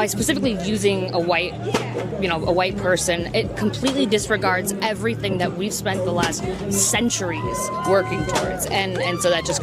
By specifically using a white person, it completely disregards everything that we've spent the last centuries working towards. And so that just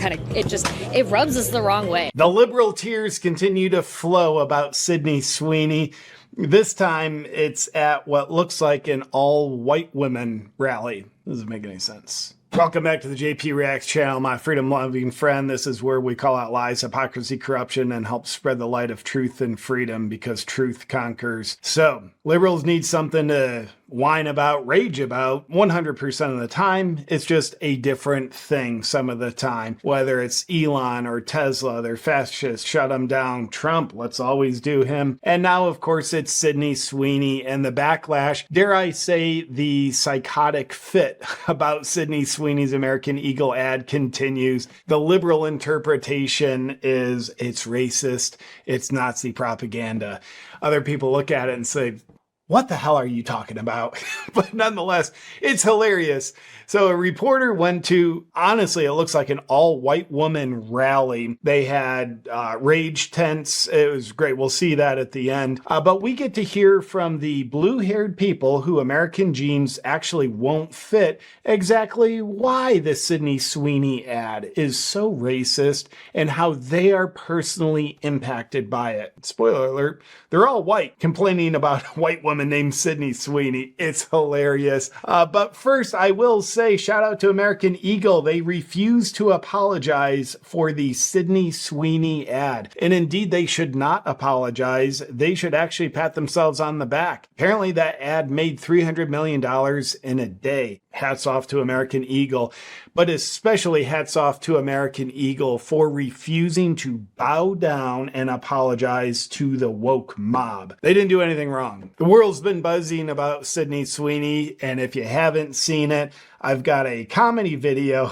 it rubs us the wrong way. The liberal tears continue to flow about Sydney Sweeney. This time it's at what looks like an all-white women rally. Doesn't make any sense. Welcome back to the JP Reacts channel, my freedom-loving friend. This is where we call out lies, hypocrisy, corruption, and help spread the light of truth and freedom because truth conquers. So, liberals need something to whine about, rage about 100% of the time. It's just a different thing some of the time. Whether it's Elon or Tesla, they're fascists, shut them down. Trump, let's always do him. And now, of course, it's Sydney Sweeney and the backlash, dare I say, the psychotic fit about Sydney Sweeney's American Eagle ad continues. The liberal interpretation is it's racist, it's Nazi propaganda. Other people look at it and say, what the hell are you talking about? But nonetheless, it's hilarious. So a reporter went to, honestly, it looks like an all-white woman rally. They had rage tents. It was great. We'll see that at the end. But we get to hear from the blue-haired people who American jeans actually won't fit exactly why the Sydney Sweeney ad is so racist and how they are personally impacted by it. Spoiler alert, they're all white, complaining about a white woman named Sydney Sweeney. It's hilarious. But first, I will say, shout out to American Eagle. They refuse to apologize for the Sydney Sweeney ad. And indeed, they should not apologize. They should actually pat themselves on the back. Apparently, that ad made $300 million in a day. Hats off to American Eagle, but especially hats off to American Eagle for refusing to bow down and apologize to the woke mob. They didn't do anything wrong. The world's been buzzing about Sydney Sweeney, and if you haven't seen it, I've got a comedy video.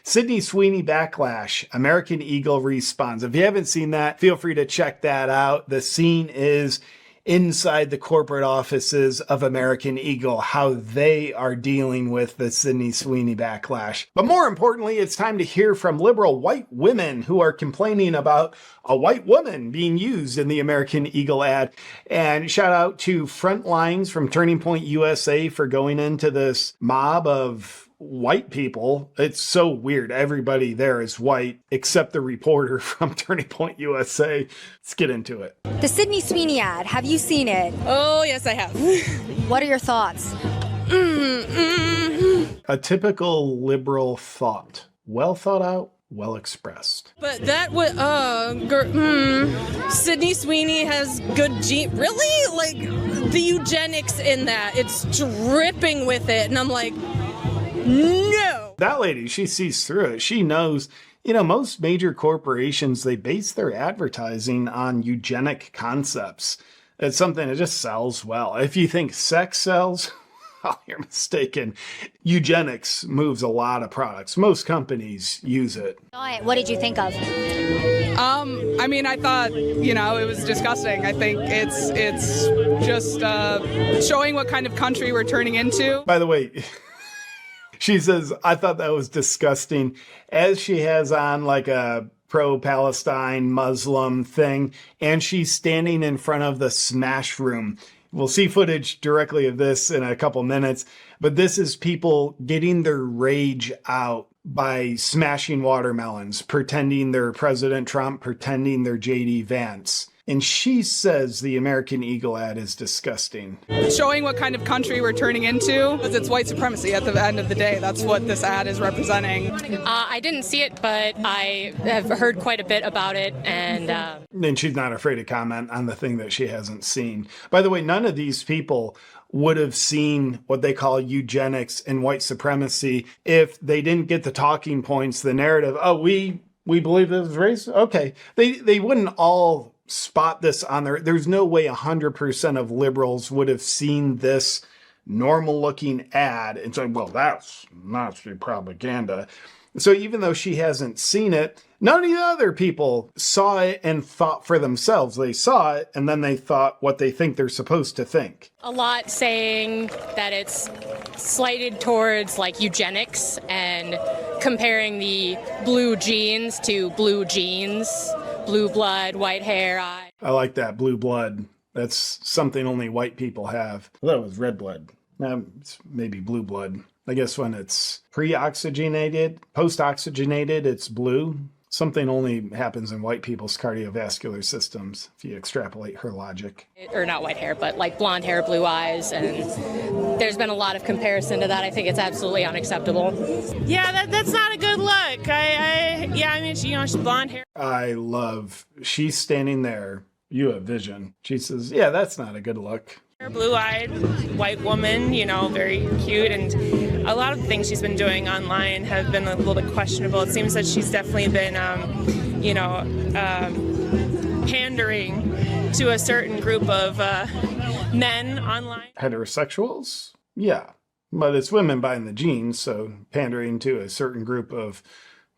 Sydney Sweeney backlash, American Eagle responds. If you haven't seen that, feel free to check that out. The scene is inside the corporate offices of American Eagle, how they are dealing with the Sydney Sweeney backlash. But more importantly, it's time to hear from liberal white women who are complaining about a white woman being used in the American Eagle ad. And shout out to Frontlines from Turning Point USA for going into this mob of white people. It's so weird. Everybody there is white except the reporter from Turning Point USA. Let's get into it. The Sydney Sweeney ad, have you seen it? Oh, yes, I have. What are your thoughts? A typical liberal thought. Well thought out, well expressed. But that would, Sydney Sweeney has good really? Like, the eugenics in that, it's dripping with it. And I'm like, no. That lady, she sees through it. She knows, most major corporations, they base their advertising on eugenic concepts. It's something that just sells well. If you think sex sells, oh, you're mistaken. Eugenics moves a lot of products. Most companies use it. What did you think of? I mean, I thought, it was disgusting. I think it's just showing what kind of country we're turning into. By the way, she says, I thought that was disgusting, as she has on like a pro-Palestine Muslim thing, and she's standing in front of the Smash Room. We'll see footage directly of this in a couple minutes, but this is people getting their rage out by smashing watermelons, pretending they're President Trump, pretending they're J.D. Vance. And she says the American Eagle ad is disgusting. Showing what kind of country we're turning into, because it's white supremacy at the end of the day. That's what this ad is representing. I didn't see it, but I have heard quite a bit about it. And she's not afraid to comment on the thing that she hasn't seen. By the way, none of these people would have seen what they call eugenics and white supremacy if they didn't get the talking points, the narrative. Oh, we believe this is racist? Okay. They wouldn't all spot this on there's no way 100% of liberals would have seen this normal looking ad and say, well, that's Nazi propaganda. So even though she hasn't seen it, none of the other people saw it and thought for themselves. They saw it and then they thought what they think they're supposed to think. A lot saying that it's slighted towards like eugenics and comparing the blue jeans to blue jeans, blue blood, white hair, eye. I like that, blue blood. That's something only white people have. I thought it was red blood. It's maybe blue blood. I guess when it's pre-oxygenated, post-oxygenated, it's blue. Something only happens in white people's cardiovascular systems, if you extrapolate her logic. Or not white hair, but like blonde hair, blue eyes, and there's been a lot of comparison to that. I think it's absolutely unacceptable. Yeah, that's not a good look. I mean, she's blonde hair. I love, she's standing there. You have vision. She says, yeah, that's not a good look. Blue-eyed white woman, very cute, and a lot of the things she's been doing online have been a little bit questionable. It seems that she's definitely been, pandering to a certain group of men online. Heterosexuals? Yeah, but it's women buying the jeans, so pandering to a certain group of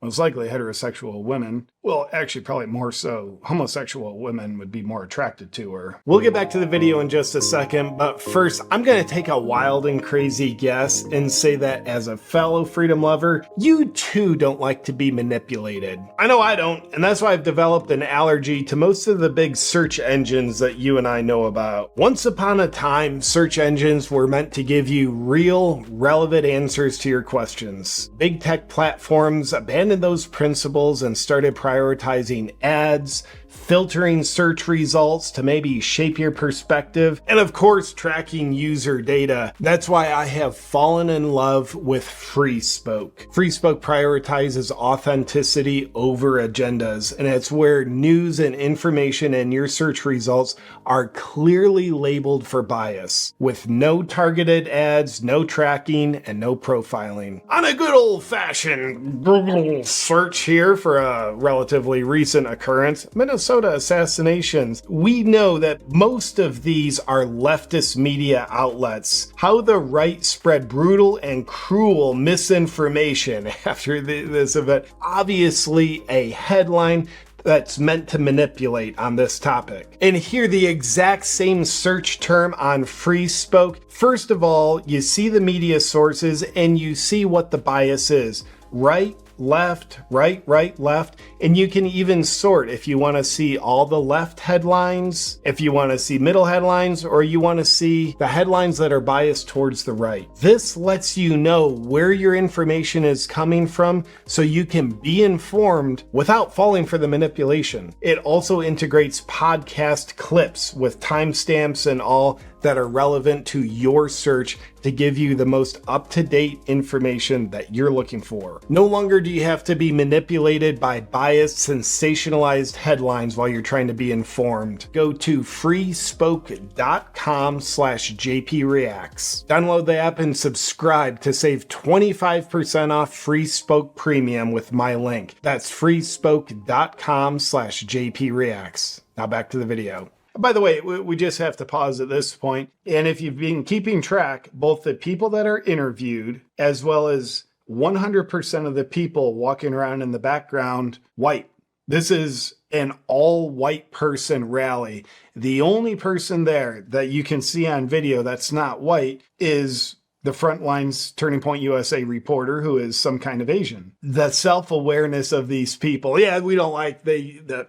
most likely heterosexual women. Well, actually, probably more so homosexual women would be more attracted to her. We'll get back to the video in just a second, but first, I'm gonna take a wild and crazy guess and say that as a fellow freedom lover, you too don't like to be manipulated. I know I don't, and that's why I've developed an allergy to most of the big search engines that you and I know about. Once upon a time, search engines were meant to give you real, relevant answers to your questions. Big tech platforms abandoned those principles and started prioritizing ads, filtering search results to maybe shape your perspective, and of course, tracking user data. That's why I have fallen in love with FreeSpoke. FreeSpoke prioritizes authenticity over agendas, and it's where news and information in your search results are clearly labeled for bias, with no targeted ads, no tracking, and no profiling. On a good old-fashioned Google search here for a relatively recent occurrence, Minnesota assassinations, we know that most of these are leftist media outlets. How the right spread brutal and cruel misinformation after this event. Obviously a headline that's meant to manipulate on this topic. And here, the exact same search term on FreeSpoke. First of all, you see the media sources and you see what the bias is. Right, left, right, left, and you can even sort if you want to see all the left headlines, if you want to see middle headlines, or you want to see the headlines that are biased towards the right. This lets you know where your information is coming from so you can be informed without falling for the manipulation. It also integrates podcast clips with timestamps and all that are relevant to your search to give you the most up-to-date information that you're looking for. No longer do you have to be manipulated by biased, sensationalized headlines while you're trying to be informed. Go to freespoke.com/jpreacts. Download the app and subscribe to save 25% off FreeSpoke Premium with my link. That's freespoke.com/jpreacts. Now back to the video. By the way, we just have to pause at this point. And if you've been keeping track, both the people that are interviewed as well as 100% of the people walking around in the background, white. This is an all-white person rally. The only person there that you can see on video that's not white is the Frontlines Turning Point USA reporter, who is some kind of Asian. The self-awareness of these people. Yeah, we don't like the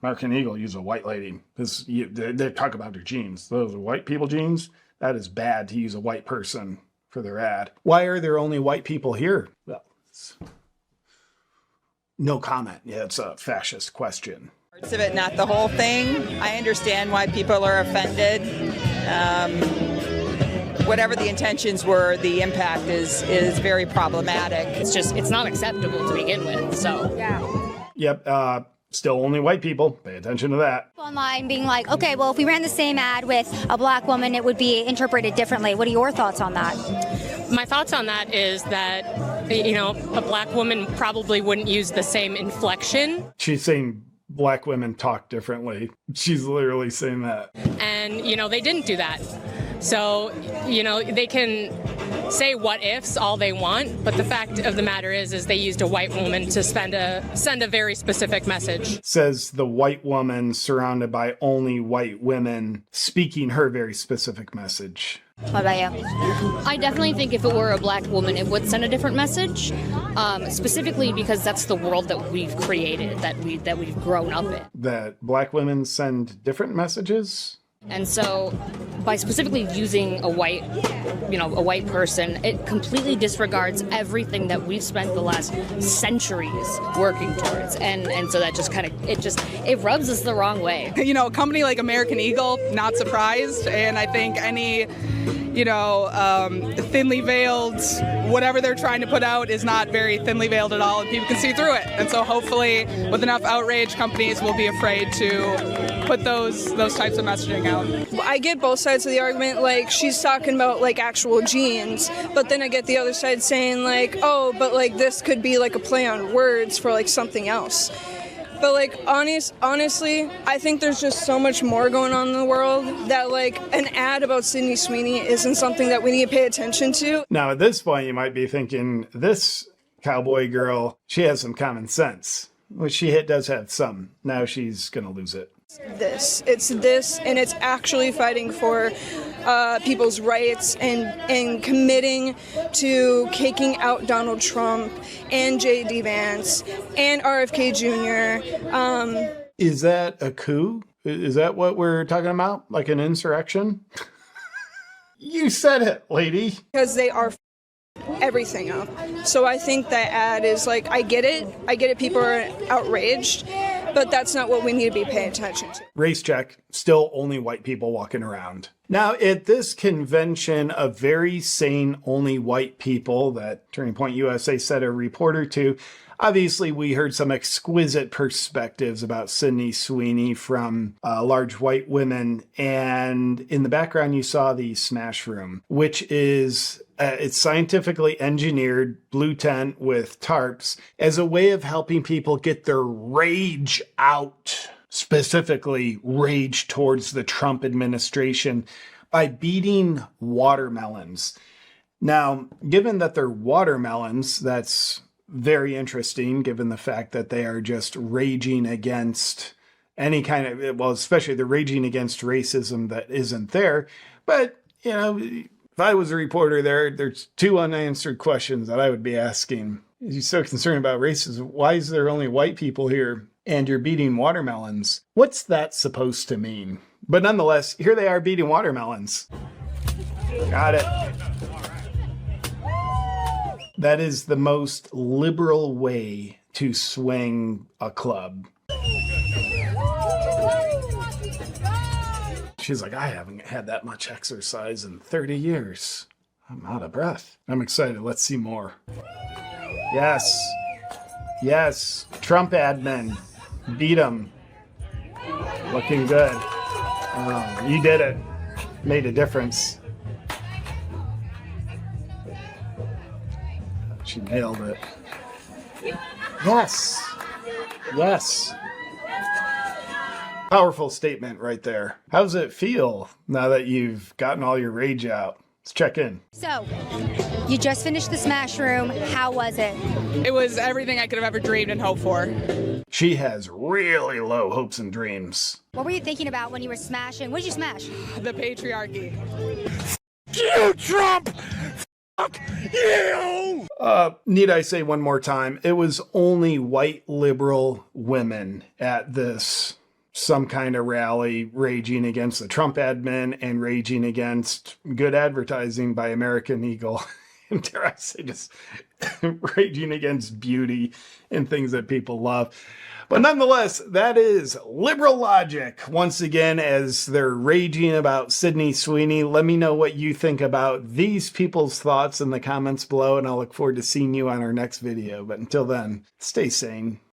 American Eagle use a white lady. They talk about their jeans. Those are white people jeans. That is bad to use a white person for their ad. Why are there only white people here? Well, no comment. Yeah, it's a fascist question. Parts of it, not the whole thing. I understand why people are offended. Whatever the intentions were, the impact is very problematic. It's not acceptable to begin with, so. Yeah. Yep, still only white people. Pay attention to that. Online being like, okay, well, if we ran the same ad with a black woman, it would be interpreted differently. What are your thoughts on that? My thoughts on that is that, a black woman probably wouldn't use the same inflection. She's saying black women talk differently. She's literally saying that. And, they didn't do that. So, they can say what ifs all they want, but the fact of the matter is they used a white woman to send a very specific message. Says the white woman surrounded by only white women speaking her very specific message. What about you? I definitely think if it were a black woman, it would send a different message, specifically because that's the world that we've created, that we've grown up in. That black women send different messages? And so by specifically using a white person, it completely disregards everything that we've spent the last centuries working towards. And so that just it rubs us the wrong way. You know, a company like American Eagle, not surprised. And I think any, thinly veiled, whatever they're trying to put out is not very thinly veiled at all, and people can see through it. And so hopefully with enough outrage, companies will be afraid to put those types of messaging out. I get both sides of the argument. Like, she's talking about like actual jeans, but then I get the other side saying like, oh, but like this could be like a play on words for like something else. But like honestly, I think there's just so much more going on in the world that like an ad about Sydney Sweeney isn't something that we need to pay attention to. Now at this point you might be thinking, this cowboy girl, she has some common sense. Well, she does have some. Now she's gonna lose it. It's this, and it's actually fighting for people's rights and committing to kicking out Donald Trump and J.D. Vance and RFK Jr. Is that a coup? Is that what we're talking about? Like an insurrection? You said it, lady. Because they are everything up. So I think that ad is like, I get it, people are outraged, but that's not what we need to be paying attention to. Race check, still only white people walking around. Now, at this convention of very sane, only white people that Turning Point USA sent a reporter to, obviously we heard some exquisite perspectives about Sydney Sweeney from large white women. And in the background, you saw the Smash Room, which is it's scientifically engineered blue tent with tarps as a way of helping people get their rage out, specifically rage towards the Trump administration, by beating watermelons. Now, given that they're watermelons, that's very interesting, given the fact that they are just raging against any kind of, well, especially they're raging against racism that isn't there. But, if I was a reporter there's two unanswered questions that I would be asking. If you're so concerned about racism, why is there only white people here and you're beating watermelons? What's that supposed to mean? But nonetheless, here they are beating watermelons. Got it. That is the most liberal way to swing a club. She's like, I haven't had that much exercise in 30 years. I'm out of breath. I'm excited. Let's see more. Yes. Yes. Trump admin. Beat him. Looking good. Oh, you did it. Made a difference. She nailed it. Yes. Yes. Powerful statement right there. How does it feel now that you've gotten all your rage out? Let's check in. So, you just finished the Smash Room. How was it? It was everything I could have ever dreamed and hoped for. She has really low hopes and dreams. What were you thinking about when you were smashing? What did you smash? The patriarchy. You, Trump! Fuck you! Need I say one more time, it was only white liberal women at this some kind of rally raging against the Trump admin and raging against good advertising by American Eagle. And dare I say, just raging against beauty and things that people love. But nonetheless, that is liberal logic. Once again, as they're raging about Sydney Sweeney, let me know what you think about these people's thoughts in the comments below, and I'll look forward to seeing you on our next video. But until then, stay sane.